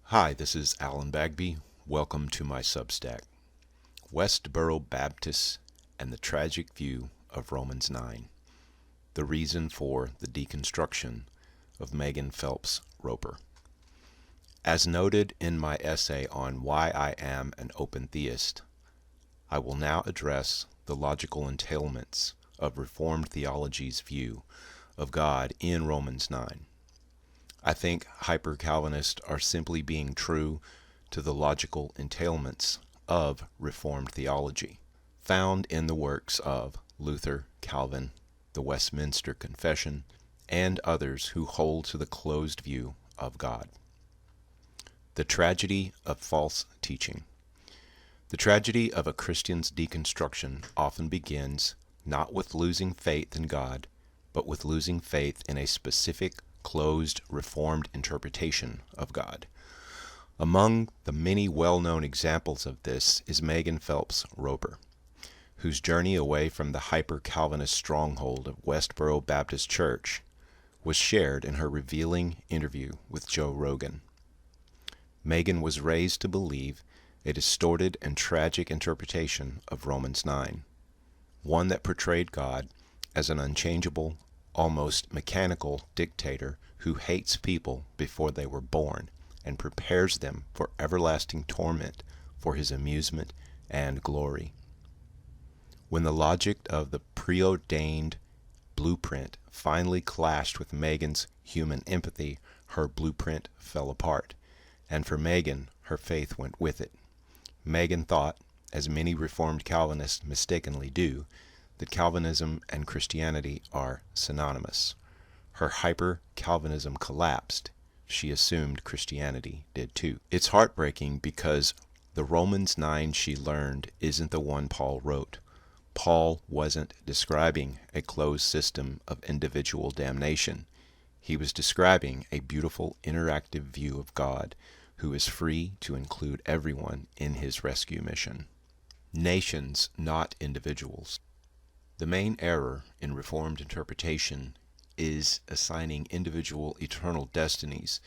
Hi, this is Alan Bagby. Welcome to my Substack, Westboro Baptists and the Tragic View of Romans 9, the reason for the deconstruction of Megan Phelps Roper. As noted in my essay on why I am an open theist, I will now address the logical entailments of Reformed theology's view of God in Romans 9. I think hyper-Calvinists are simply being true to the logical entailments of Reformed theology, found in the works of Luther, Calvin, the Westminster Confession, and others who hold to the closed view of God. The tragedy of false teaching. The tragedy of a Christian's deconstruction often begins not with losing faith in God, but with losing faith in a specific closed Reformed interpretation of God. Among the many well-known examples of this is Megan Phelps Roper, whose journey away from the hyper-Calvinist stronghold of Westboro Baptist Church was shared in her revealing interview with Joe Rogan. Megan was raised to believe a distorted and tragic interpretation of Romans 9, one that portrayed God as an unchangeable, almost mechanical dictator who hates people before they were born and prepares them for everlasting torment for his amusement and glory. When the logic of the preordained blueprint finally clashed with Megan's human empathy, her blueprint fell apart, and for Megan, her faith went with it. Megan thought, as many Reformed Calvinists mistakenly do, that Calvinism and Christianity are synonymous. Her hyper-Calvinism collapsed. She assumed Christianity did too. It's heartbreaking because the Romans 9 she learned isn't the one Paul wrote. Paul wasn't describing a closed system of individual damnation. He was describing a beautiful interactive view of God who is free to include everyone in his rescue mission. Nations, not individuals. The main error in Reformed interpretation is assigning individual eternal destinies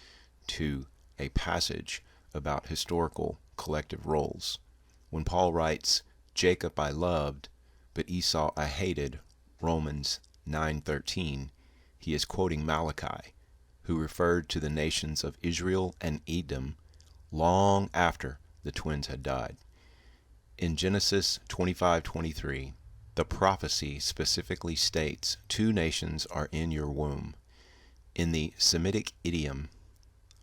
to a passage about historical collective roles. When Paul writes, "Jacob I loved, but Esau I hated," Romans 9:13, he is quoting Malachi, who referred to the nations of Israel and Edom long after the twins had died. In Genesis 25:23, the prophecy specifically states, "Two nations are in your womb." In the Semitic idiom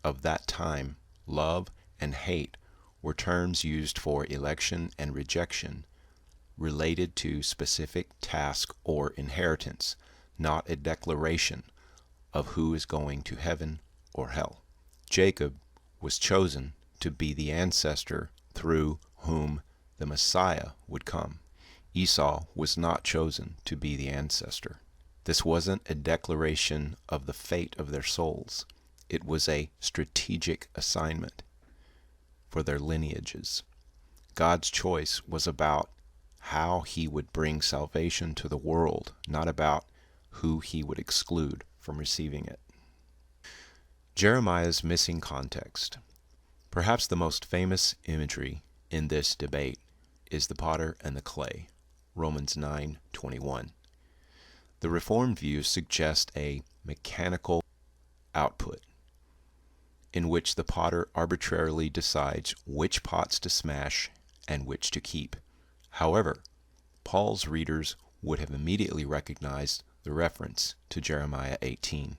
of that time, love and hate were terms used for election and rejection, related to specific task or inheritance, not a declaration of who is going to heaven or hell. Jacob was chosen to be the ancestor through whom the Messiah would come. Esau was not chosen to be the ancestor. This wasn't a declaration of the fate of their souls. It was a strategic assignment for their lineages. God's choice was about how he would bring salvation to the world, not about who he would exclude from receiving it. Jeremiah's missing context. Perhaps the most famous imagery in this debate is the potter and the clay, Romans 9:21. The Reformed view suggests a mechanical output in which the potter arbitrarily decides which pots to smash and which to keep. However, Paul's readers would have immediately recognized the reference to Jeremiah 18.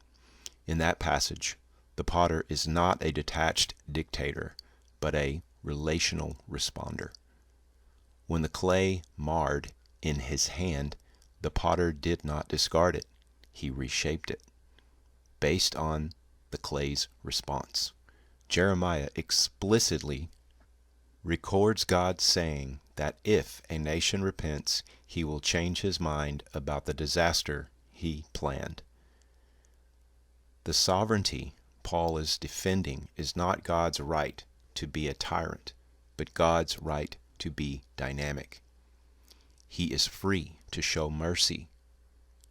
In that passage, the potter is not a detached dictator, but a relational responder. When the clay marred in his hand, the potter did not discard it. He reshaped it based on the clay's response. Jeremiah explicitly records God saying that if a nation repents, he will change his mind about the disaster he planned. The sovereignty Paul is defending is not God's right to be a tyrant, but God's right to be dynamic. He is free to show mercy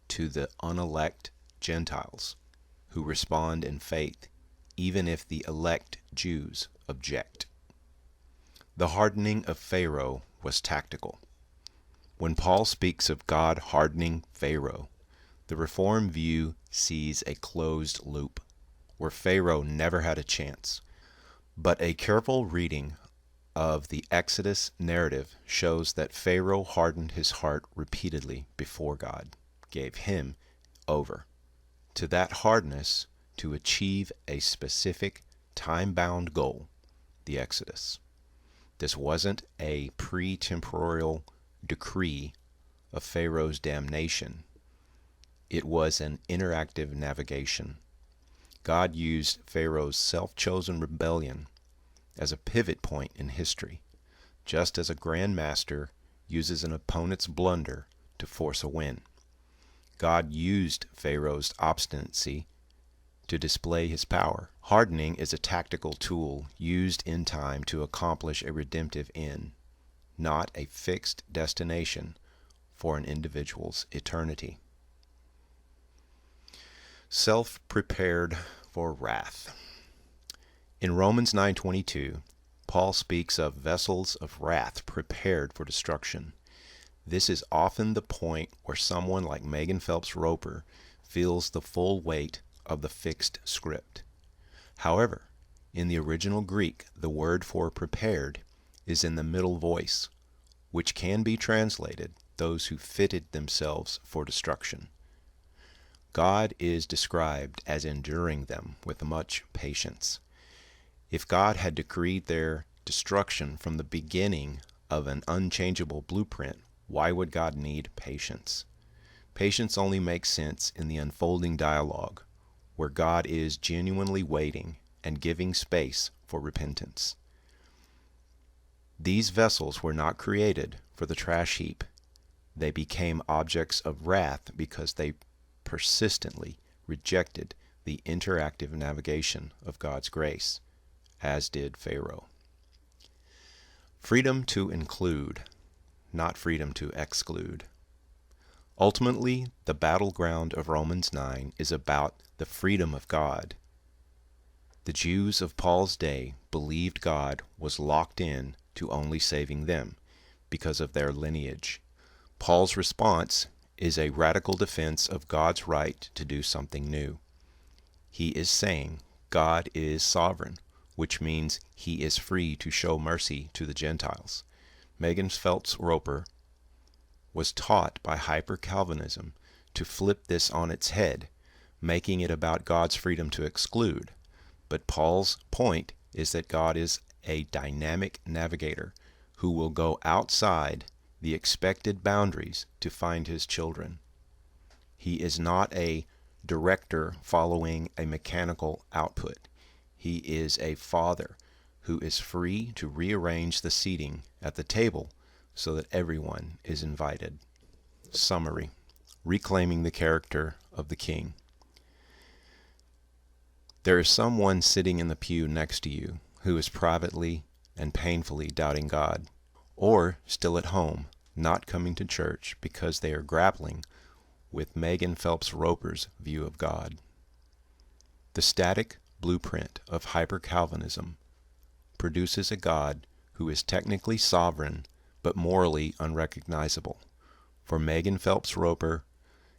to the unelect Gentiles who respond in faith even if the elect Jews object. The hardening of Pharaoh was tactical. When Paul speaks of God hardening Pharaoh, the Reformed view sees a closed loop, where Pharaoh never had a chance. But a careful reading of the Exodus narrative shows that Pharaoh hardened his heart repeatedly before God gave him over to that hardness to achieve a specific time-bound goal, the Exodus. This wasn't a pre-temporal decree of Pharaoh's damnation. It was an interactive navigation. God used Pharaoh's self-chosen rebellion as a pivot point in history, just as a grandmaster uses an opponent's blunder to force a win. God used Pharaoh's obstinacy to display his power. Hardening is a tactical tool used in time to accomplish a redemptive end, not a fixed destination for an individual's eternity. Self-prepared for wrath. In Romans 9:22, Paul speaks of vessels of wrath prepared for destruction. This is often the point where someone like Megan Phelps Roper feels the full weight of the fixed script. However, in the original Greek, the word for prepared is in the middle voice, which can be translated those who fitted themselves for destruction. God is described as enduring them with much patience. If God had decreed their destruction from the beginning of an unchangeable blueprint, why would God need patience? Patience only makes sense in the unfolding dialogue, where God is genuinely waiting and giving space for repentance. These vessels were not created for the trash heap. They became objects of wrath because they persistently rejected the interactive navigation of God's grace, as did Pharaoh. Freedom to include, not freedom to exclude. Ultimately, the battleground of Romans 9 is about the freedom of God. The Jews of Paul's day believed God was locked in to only saving them because of their lineage. Paul's response is a radical defense of God's right to do something new. He is saying God is sovereign, which means he is free to show mercy to the Gentiles. Megan Phelps Roper was taught by hyper-Calvinism to flip this on its head, making it about God's freedom to exclude. But Paul's point is that God is a dynamic navigator who will go outside the expected boundaries to find his children. He is not a director following a mechanical output. He is a father who is free to rearrange the seating at the table so that everyone is invited. Summary: reclaiming the character of the king. There is someone sitting in the pew next to you who is privately and painfully doubting God, or still at home, not coming to church because they are grappling with Megan Phelps Roper's view of God. The static blueprint of hyper-Calvinism produces a God who is technically sovereign but morally unrecognizable. For Megan Phelps Roper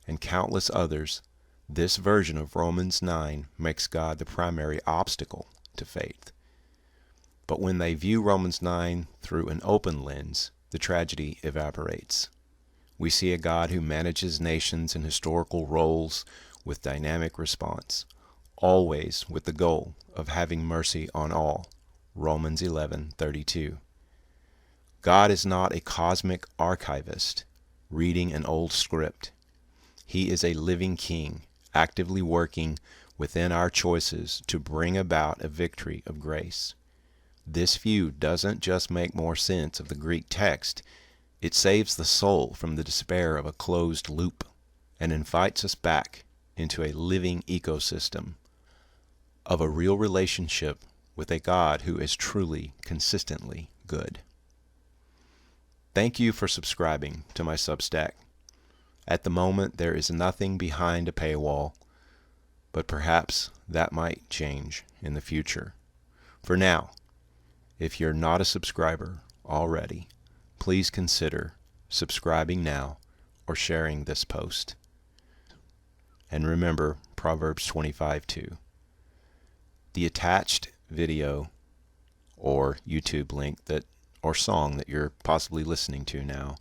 and countless others, this version of Romans 9 makes God the primary obstacle to faith. But when they view Romans 9 through an open lens, the tragedy evaporates. We see a God who manages nations and historical roles with dynamic response, always with the goal of having mercy on all. Romans 11:32. God is not a cosmic archivist reading an old script. He is a living king, actively working within our choices to bring about a victory of grace. This view doesn't just make more sense of the Greek text, it saves the soul from the despair of a closed loop and invites us back into a living ecosystem of a real relationship with a God who is truly, consistently good. Thank you for subscribing to my Substack. At the moment, there is nothing behind a paywall. but perhaps that might change in the future. For now, if you're not a subscriber already, please consider subscribing now or sharing this post. And remember Proverbs 25:2. The attached video or YouTube link or song that you're possibly listening to now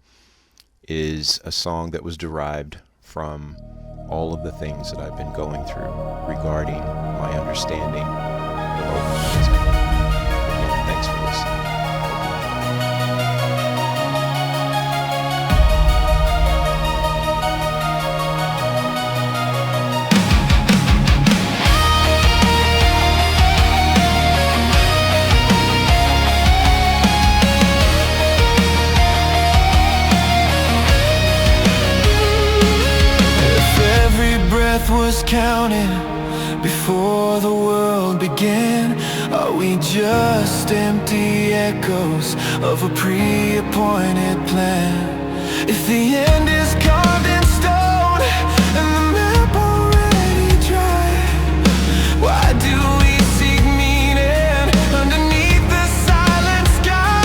is a song that was derived from all of the things that I've been going through regarding my understanding of organizing. Again, thanks for listening. Was counted before the world began. Are we just empty echoes of a pre-appointed plan? If the end is carved in stone and the map already dry, why do we seek meaning underneath the silent sky?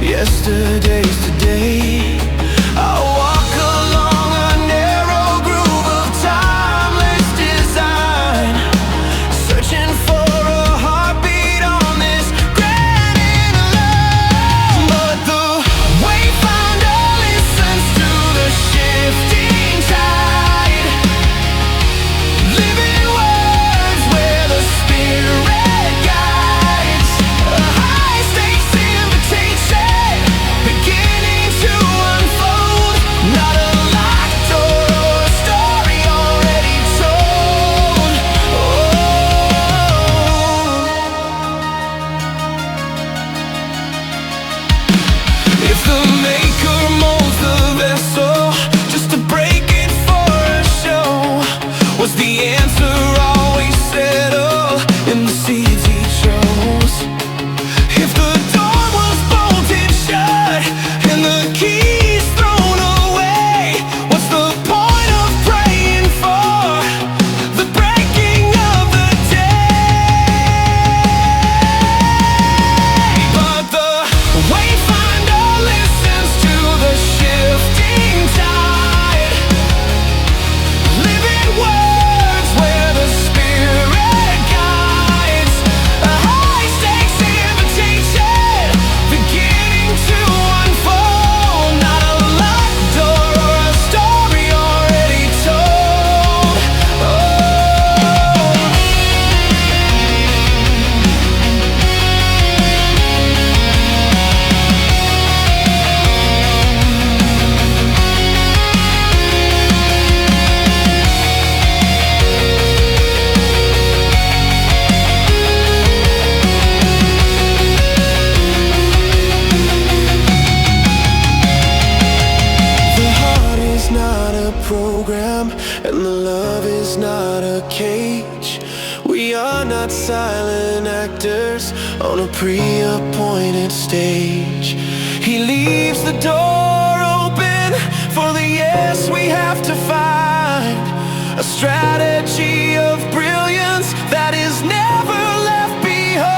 Yesterday's today. I walk along a narrow groove of timeless design, searching for a heartbeat on this granite line. But the wayfinder listens to the shifting tide, living words where the spirit guides. A high stakes invitation beginning to unfold, not a locked door or a story already told. If the maker molds the vessel just to break it for a show, was the answer always settled in the seeds he chose? If the door was bolted shut and the keys thrown away, what's the point of praying for the breaking of the day? But the wayfinder listens to the shifting tide, living words where the spirit guides. A high stakes invitation beginning to unfold, not a locked door or a story already told. The heart is not a program, and the love is not a cage. We are not silent actors on a pre-appointed stage. He leaves the door open for the yes we have to find, a strategy of brilliance that is never left behind.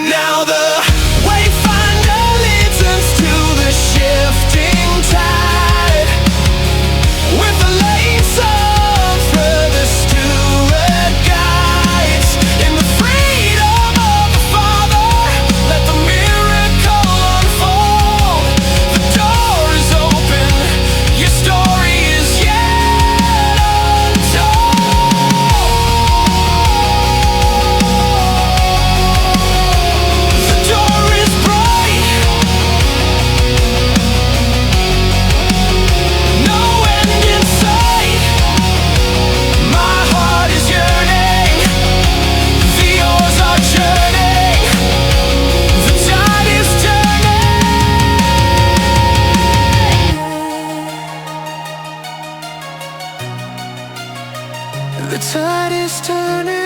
Now the wayfinder listens to the shifting tide, with the lane songs where the steward guides. In the freedom of the Father, let the mirror The tide is turning.